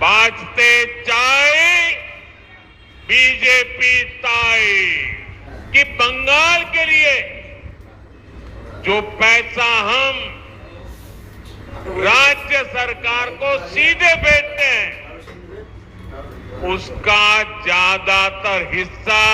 बाजते चाय बीजेपी ताई कि बंगाल के लिए जो पैसा हम राज्य सरकार को सीधे भेजते हैं उसका ज्यादातर हिस्सा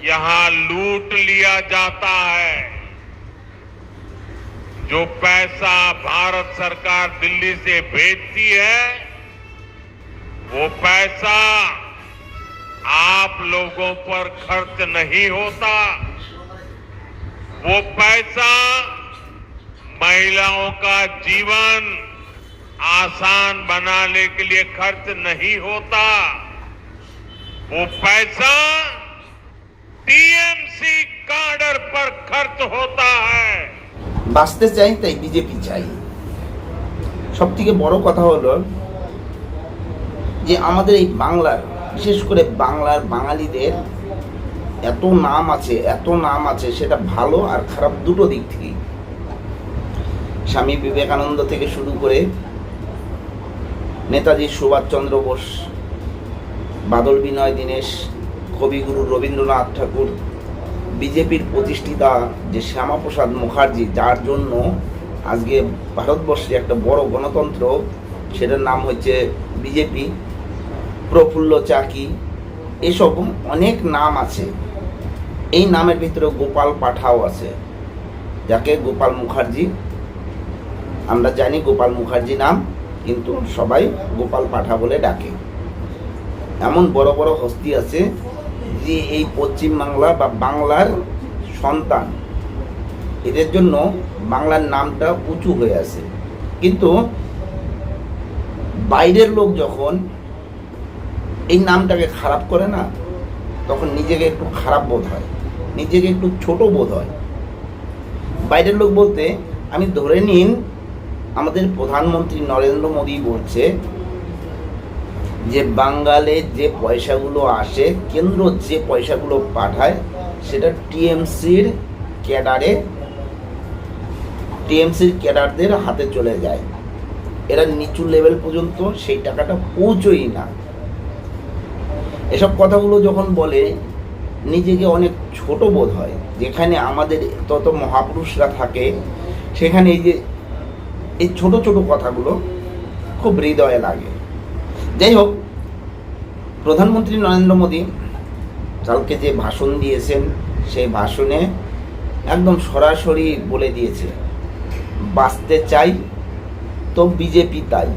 यहां लूट लिया जाता है। जो पैसा भारत सरकार दिल्ली से भेजती है वो पैसा आप लोगों पर खर्च नहीं होता। वो पैसा महिलाओं का जीवन आसान बनाने के लिए खर्च नहीं होता। वो पैसा टीएमसी काडर पर खर्च होता है। বাঁচতে চাই তাই বিজেপি চাই। সবথেকে বড় কথা হলো যে আমাদের এই বাংলার, বিশেষ করে বাংলার বাঙালিদের এত নাম আছে সেটা ভালো আর খারাপ দুটো দিক থেকেই। স্বামী বিবেকানন্দ থেকে শুরু করে নেতাজি সুভাষচন্দ্র বোস, বাদল বিনয় দীনেশ, কবিগুরু রবীন্দ্রনাথ ঠাকুর, বিজেপির প্রতিষ্ঠাতা যে শ্যামাপ্রসাদ মুখার্জি, যার জন্য আজকে ভারতবর্ষে একটা বড় গণতন্ত্র, সেটার নাম হচ্ছে বিজেপি, প্রফুল্ল চাকি, এসব অনেক নাম আছে। এই নামের ভিতরে গোপাল পাঠাও আছে, যাকে গোপাল মুখার্জি, আমরা জানি গোপাল মুখার্জি নাম, কিন্তু সবাই গোপাল পাঠা বলে ডাকে। এমন বড় বড় হস্তি আছে যে এই পশ্চিম বাংলা বা বাংলার সন্তান, এদের জন্য বাংলার নামটা উঁচু হয়ে আছে। কিন্তু বাইরের লোক যখন এই নামটাকে খারাপ করে না, তখন নিজেকে একটু খারাপ বোধ হয়, নিজেকে একটু ছোট বোধ হয়। বাইরের লোক বলতে আমি ধরে নিন আমাদের প্রধানমন্ত্রী নরেন্দ্র মোদী বলছে যে বাঙালে যে পয়সাগুলো আসে, কেন্দ্র যে পয়সাগুলো পাঠায়, সেটা টিএমসির ক্যাডারদের হাতে চলে যায়। এরা নিচু লেভেল পর্যন্ত সেই টাকাটা পৌঁছই না। এসব কথাগুলো যখন বলে নিজেকে অনেক ছোট বোধ হয়। যেখানে আমাদের তত মহাপুরুষরা থাকে, সেখানে এই ছোট ছোট কথাগুলো খুব হৃদয়ে লাগে। যাই হোক, প্রধানমন্ত্রী নরেন্দ্র মোদী কালকে যে ভাষণ দিয়েছেন, সেই ভাষণে একদম সরাসরি বলে দিয়েছে বাঁচতে চাই তো বিজেপি তাই।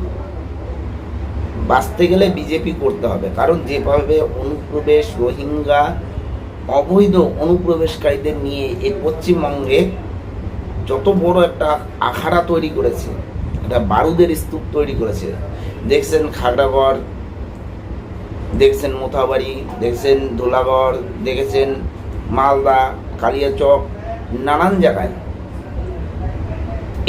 বাঁচতে গেলে বিজেপি করতে হবে, কারণ যেভাবে অনুপ্রবেশ, রোহিঙ্গা, অবৈধ অনুপ্রবেশকারীদের নিয়ে এই পশ্চিমবঙ্গে যত বড় একটা আখাড়া তৈরি করেছে, এটা বারুদের স্তূপ তৈরি করেছে। দেখছেন খাগড়াগড়, দেখছেন মোথাবাড়ি, দেখছেন ধুলাগড়, দেখেছেন মালদা, কালিয়াচক, নানান জায়গায়।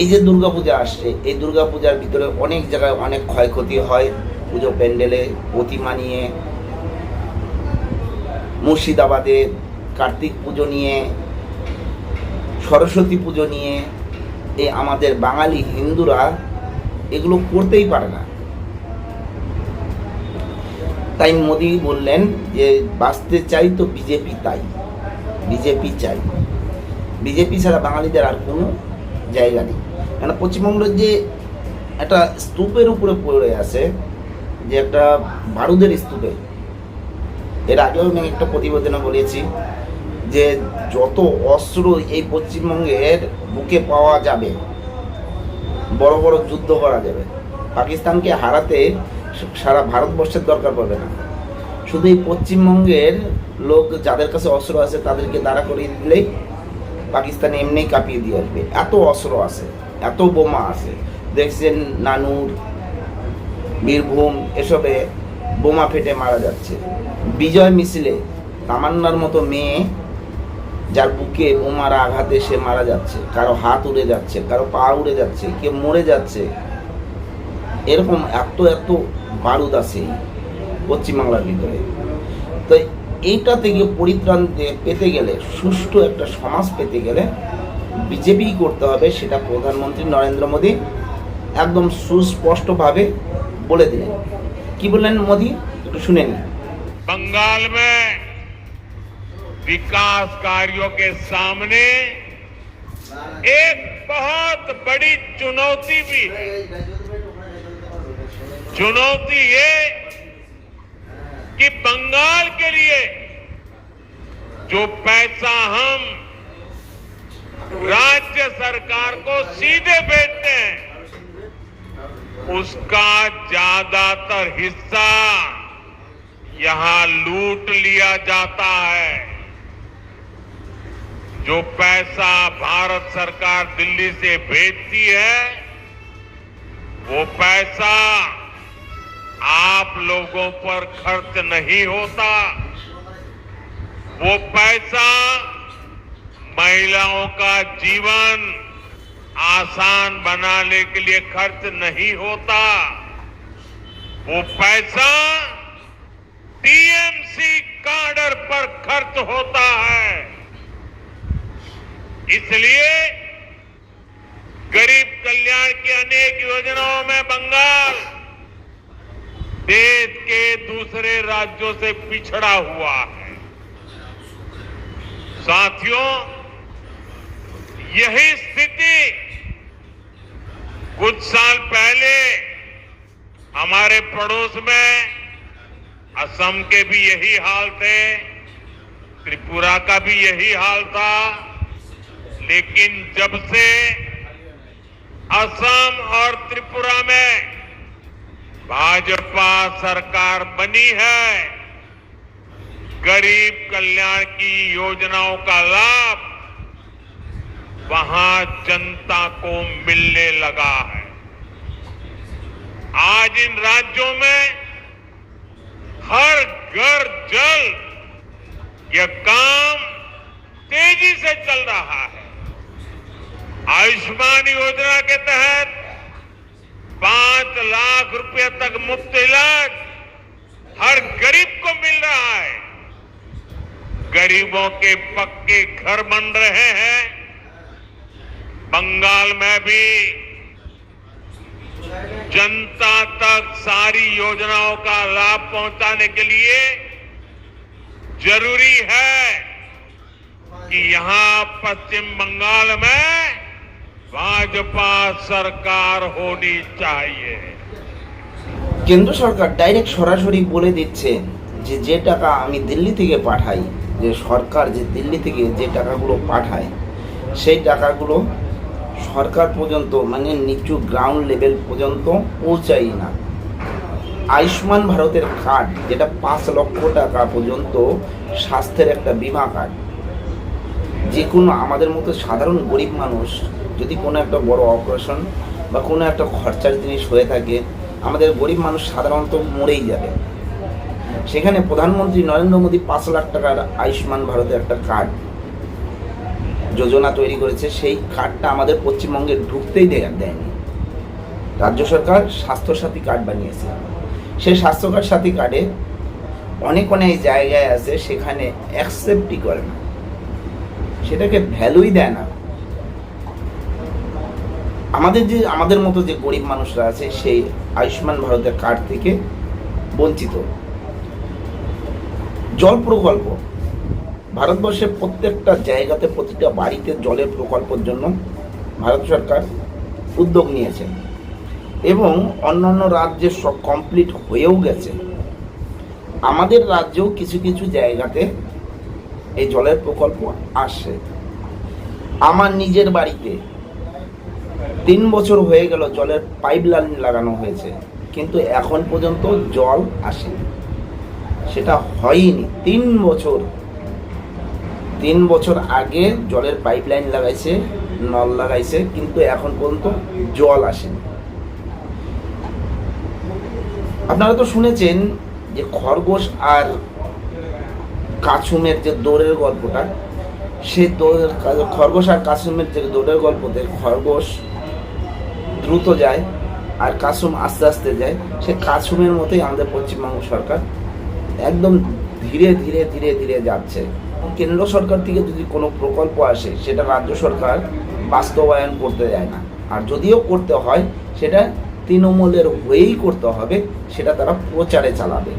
এই যে দুর্গাপূজা আসছে, এই দুর্গাপূজার ভিতরে অনেক জায়গায় অনেক ক্ষয়ক্ষতি হয়। পুজো প্যান্ডেলে প্রতিমা নিয়ে, মুর্শিদাবাদে কার্তিক পুজো নিয়ে, সরস্বতী পুজো নিয়ে, এই আমাদের বাঙালি হিন্দুরা এগুলো করতেই পারে না। তাই মোদি বললেন যে বাঁচতে চাই তো বিজেপি তাই, বিজেপি চাই। বিজেপি ছাড়া বাঙালিদের আর কোনো জায়গা নেই। কেন পশ্চিমবঙ্গের যে একটা স্তূপের উপরে পড়ে আছে, যে একটা বারুদের স্তূপে, এর আগেও আমি একটা প্রতিবেদনে বলেছি যে যত অস্ত্র এই পশ্চিমবঙ্গের বুকে পাওয়া যাবে, বড় বড় যুদ্ধ করা যাবে। পাকিস্তানকে হারাতে সারা ভারতবর্ষের দরকার পড়বে না, শুধু এই পশ্চিমবঙ্গের লোক যাদের কাছে অস্ত্র আছে তাদেরকে দাঁড়া করিয়ে দিলেই পাকিস্তান এমনিই কাঁপিয়ে দিয়ে আসবে। এত অস্ত্র আছে, এত বোমা আছে। দেখছেন নানুর, বীরভূম, এসবে বোমা ফেটে মারা যাচ্ছে। বিজয় মিছিলে তামান্নার মতো মেয়ে, যার বুকে বোমার আঘাতে সে মারা যাচ্ছে, কারো হাত উড়ে যাচ্ছে, কারো পা উড়ে যাচ্ছে, কেউ মরে যাচ্ছে। এরকম এত এত বারুদ আছে পশ্চিমবাংলার ভিতরে। তো এইটা থেকে পরিত্রাণ পেতে গেলে, সুষ্ঠু একটা সমাজ পেতে গেলে বিজেপি করতে হবে। সেটা প্রধানমন্ত্রী নরেন্দ্র মোদী একদম সুস্পষ্টভাবে বলে দিলেন। কি বললেন মোদি, একটু শুনে নিন। बंगाल में विकास कार्यों के सामने एक बहुत बड़ी चुनौती भी है। चुनौती ये कि बंगाल के लिए जो पैसा हम राज्य सरकार को सीधे भेजते हैं उसका ज्यादातर हिस्सा यहां लूट लिया जाता है। जो पैसा भारत सरकार दिल्ली से भेजती है वो पैसा आप लोगों पर खर्च नहीं होता। वो पैसा महिलाओं का जीवन आसान बनाने के लिए खर्च नहीं होता। वो पैसा टीएमसी काडर पर खर्च होता है। इसलिए गरीब कल्याण की अनेक योजनाओं में बंगाल देश के दूसरे राज्यों से पिछड़ा हुआ है। साथियों, यही स्थिति कुछ साल पहले हमारे पड़ोस में असम के भी यही हाल थे, त्रिपुरा का भी यही हाल था। लेकिन जब से असम और त्रिपुरा में भाजपा सरकार बनी है, गरीब कल्याण की योजनाओं का लाभ वहां जनता को मिलने लगा है। आज इन राज्यों में हर घर जल यह काम तेजी से चल रहा है। आयुष्मान योजना के तहत 5 लाख रुपए तक मुफ्त इलाज हर गरीब को मिल रहा है। गरीबों के पक्के घर बन रहे हैं। बंगाल में भी जनता तक सारी योजनाओं का लाभ पहुंचाने के लिए जरूरी है कि यहां पश्चिम बंगाल में भाजपा सरकार होनी चाहिए। কেন্দ্র সরকার ডাইরেক্ট সরাসরি বলে দিচ্ছে যে যে টাকা আমি দিল্লি থেকে পাঠাই, যে সরকার যে দিল্লি থেকে যে টাকাগুলো পাঠায় সেই টাকাগুলো সরকার পর্যন্ত মানে নিচু গ্রাউন্ড লেভেল পর্যন্ত পৌঁছাই না। আয়ুষ্মান ভারতের কার্ড যেটা 5 লক্ষ টাকা পর্যন্ত স্বাস্থ্যের একটা বিমা কার্ড, যে কোনো আমাদের মতো সাধারণ গরিব মানুষ যদি কোনো একটা বড় অপারেশন বা কোনো একটা খরচার জিনিস হয়ে থাকে, আমাদের গরিব মানুষ সাধারণত মরেই যাবে। সেখানে প্রধানমন্ত্রী নরেন্দ্র মোদী 5 লাখ টাকার আয়ুষ্মান ভারতের একটা কার্ড যোজনা তৈরি করেছে। সেই কার্ডটা আমাদের পশ্চিমবঙ্গে ঢুকতেই দেয়নি। রাজ্য সরকার স্বাস্থ্যসাথী কার্ড বানিয়েছে। সেই স্বাস্থ্যসাথী কার্ডে অনেক জায়গায় আছে সেখানে অ্যাকসেপ্টই করে না, সেটাকে ভ্যালুই দেয় না। আমাদের মতো যে গরিব মানুষরা আছে সেই আয়ুষ্মান ভারতের কার্ড থেকে বঞ্চিত। জল প্রকল্প ভারতবর্ষের প্রত্যেকটা জায়গাতে, প্রতিটা বাড়িতে জলের প্রকল্পের জন্য ভারত সরকার উদ্যোগ নিয়েছে এবং অন্যান্য রাজ্যে সব কমপ্লিট হয়েও গেছে। আমাদের রাজ্যেও কিছু কিছু জায়গাতে এই জলের প্রকল্প আসে। আমার নিজের বাড়িতে 3 বছর হয়ে গেল জলের পাইপ লাইন লাগানো হয়েছে, কিন্তু এখন পর্যন্ত জল আসেনি। সেটা হয়নি 3 বছর। 3 বছর আগে জলের পাইপ লাইন লাগাইছে, নল লাগাইছে, কিন্তু এখন পর্যন্ত জল আসেনি। আপনারা তো শুনেছেন যে খরগোশ আর কাছুমের যে দৌড়ের গল্পটা, সে খরগোশ আর কাছুমের যে দৌড়ের গল্পতে খরগোশ দ্রুত যায় আর কাছুম আস্তে আস্তে যায়। সে কাছুমের মতোই আমাদের পশ্চিমবঙ্গ সরকার একদম ধীরে ধীরে ধীরে ধীরে যাচ্ছে। কেন্দ্র সরকার থেকে যদি কোনো প্রকল্প আসে সেটা রাজ্য সরকার বাস্তবায়ন করতে দেয় না, আর যদিও করতে হয় সেটা তৃণমূলের হয়েই করতে হবে, সেটা তারা প্রচারে চালাবে।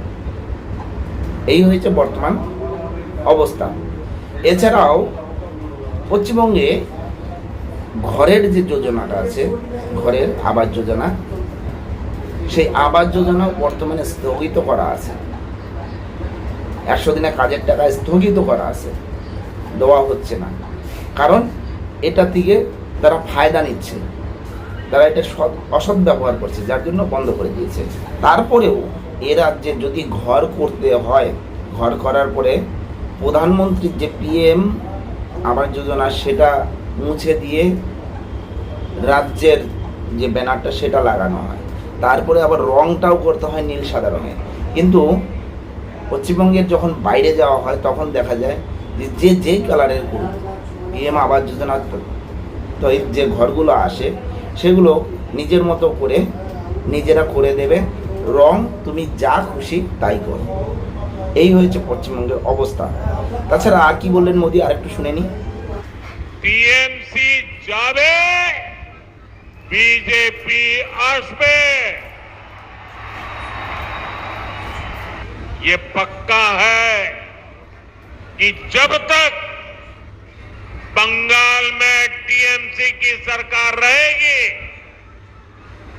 এই হয়েছে বর্তমান অবস্থা। এছাড়াও পশ্চিমবঙ্গে ঘরের যে যোজনাটা আছে, ঘরের আবাস যোজনা, সেই আবাস যোজনা বর্তমানে স্থগিত করা আছে। 100 দিনে কাজের টাকা স্থগিত করা আছে, দেওয়া হচ্ছে না। কারণ এটা থেকে তারা ফায়দা নিচ্ছে, তারা এটা অসৎ ব্যবহার করছে, যার জন্য বন্ধ করে দিয়েছে। তারপরেও এ রাজ্যে যদি ঘর করতে হয়, ঘর করার পরে প্রধানমন্ত্রীর যে PM আবাস যোজনা সেটা মুছে দিয়ে রাজ্যের যে ব্যানারটা সেটা লাগানো হয়, তারপরে আবার রংটাও করতে হয় নীল সাদা রঙের। কিন্তু পশ্চিমবঙ্গের যখন বাইরে যাওয়া হয় তখন দেখা যায় যে যেই কালারের করুক, PM আবাস যোজনা তো যে ঘরগুলো আসে সেগুলো নিজের মতো করে নিজেরা করে দেবে, রং তুমি যা খুশি তাই করো। এই হয়েছে পশ্চিমবঙ্গের অবস্থা। তাছাড়া আর কি বললেন মোদী, আরেকটু শুনে নি। টিএমসি যাবে, बीजेपी আসবে, ये पक्का है कि जब तक बंगाल में टीएमसी की सरकार रहेगी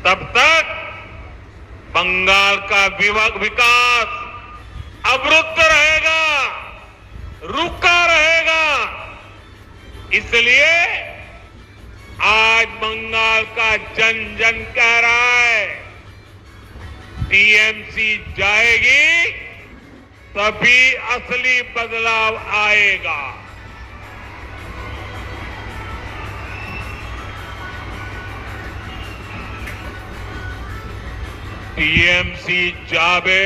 तब तक बंगाल का विकास अवरुद्ध रहेगा, रुका रहेगा। इसलिए आज बंगाल का जन जन कह रहा है टीएमसी जाएगी तभी असली बदलाव आएगा। টিএমসি যাবে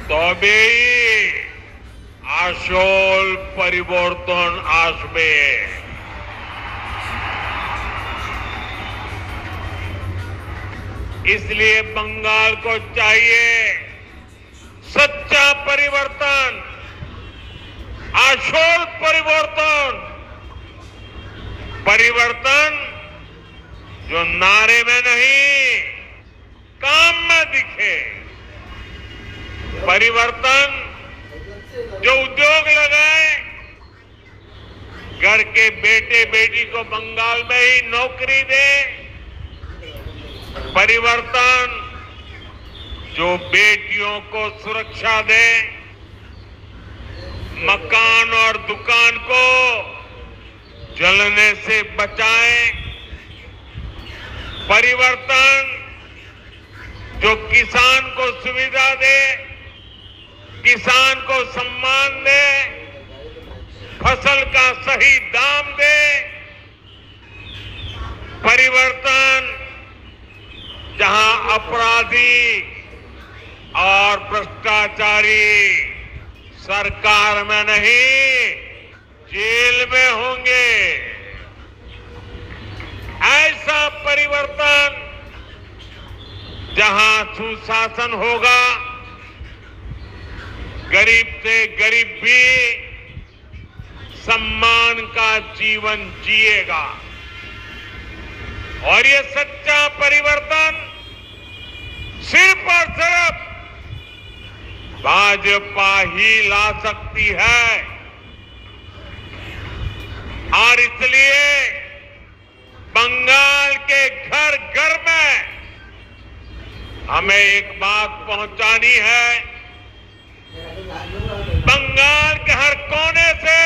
তবেই আসল পরিবর্তন আসবে। इसलिए बंगाल को चाहिए सच्चा परिवर्तन, আসল परिवर्तन, परिवर्तन जो नारे में नहीं काम में दिखे, परिवर्तन जो उद्योग लगाए, घर के बेटे बेटी को बंगाल में ही नौकरी दे, परिवर्तन जो बेटियों को सुरक्षा दे, मकान और दुकान को जलने से बचाए, परिवर्तन जो किसान को सुविधा दे, किसान को सम्मान दे, फसल का सही दाम दे, परिवर्तन जहां अपराधी और भ्रष्टाचारी सरकार में नहीं जेल में होंगे, ऐसा परिवर्तन जहां सुशासन होगा, गरीब से गरीब भी सम्मान का जीवन जिएगा। और ये सच्चा परिवर्तन सिर्फ और सिर्फ भाजपा ही ला सकती है। और इसलिए बंगाल के घर घर में हमें एक बात पहुंचानी है, बंगाल के हर कोने से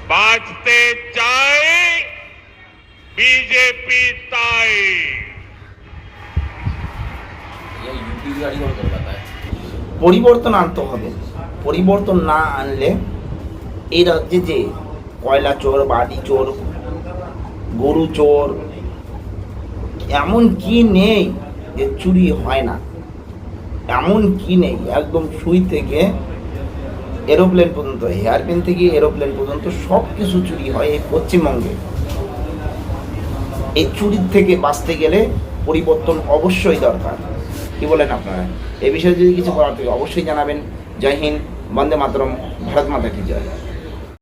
बाजते चाय बीजेपी ताई। পরিবর্তন আনতে হবে, পরিবর্তন না আনলে এই রাজ্যে যে কয়লা চোর, বাড়ি চোর, গরু চোর, এমন কি নেই যে চুরি হয় না, এমন কি নেই। একদম সুই থেকে এরোপ্লেন পর্যন্ত, এয়ারপ্লেন থেকে এরোপ্লেন পর্যন্ত সব কিছু চুরি হয় এই পশ্চিমবঙ্গে। এই চুরির থেকে বাঁচতে গেলে পরিবর্তন অবশ্যই দরকার। কি বলেন আপনারা? এ বিষয়ে যদি কিছু বলার থাকে অবশ্যই জানাবেন। জয় হিন্দ, বন্দে মাতরম, ভারত মাতা কি জয়।